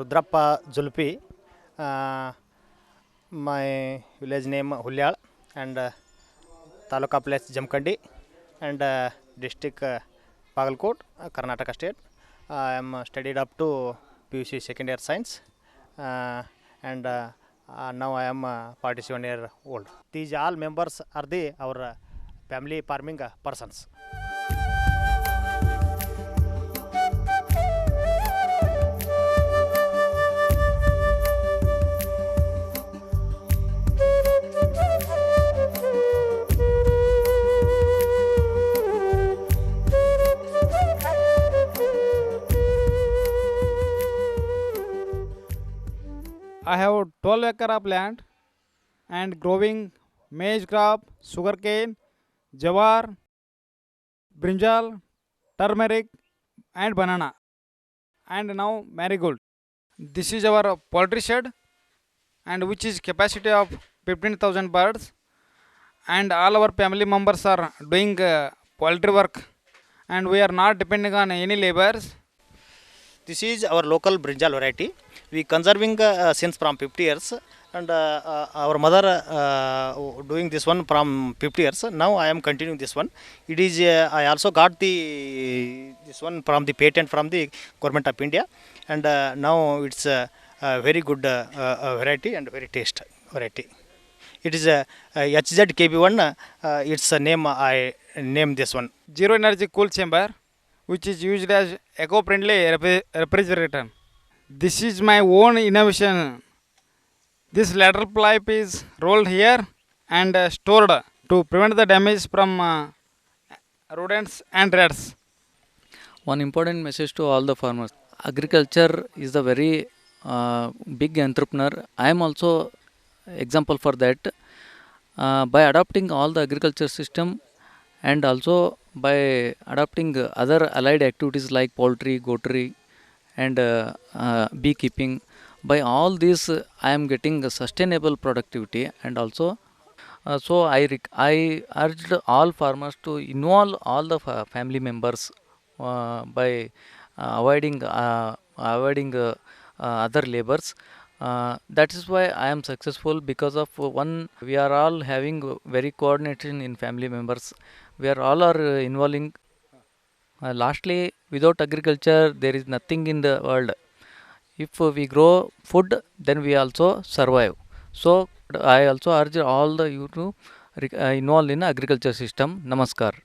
Rudrappa Zulpi. My village name Hulyal and Taluka place Jamkandi and district Pagalkot, Karnataka state. I am studied up to PUC second year science and now I am 47 year old. These all members are our family farming persons. I have 12 acre of land and growing maize crop, sugarcane, jawar, brinjal, turmeric and banana and now marigold. This is our poultry shed and which is capacity of 15,000 birds and all our family members are doing poultry work and we are not depending on any laborers. This is our local brinjal variety. We conserving since from 50 years and our mother doing this one from 50 years. Now I am continuing this one. It is I also got this one from the patent from the government of India and now it's a very good variety and very taste variety. It is a HZKB1. It's a name I name this one. Zero energy cool chamber which is used as eco-friendly refrigerator. This is my own innovation. This lateral pipe is rolled here and stored to prevent the damage from rodents and rats. One important message to all the farmers. Agriculture is a very big entrepreneur. I am also example for that. By adopting all the agriculture system and also by adopting other allied activities like poultry, goatry and beekeeping, by all this I am getting a sustainable productivity and also so I urged all farmers to involve all the family members by avoiding other labors. That is why I am successful because of one, we are all having very coordination in family members. We are all involving. Lastly, without agriculture, there is nothing in the world. If we grow food, then we also survive. So I also urge all the you to involve in agriculture system. Namaskar.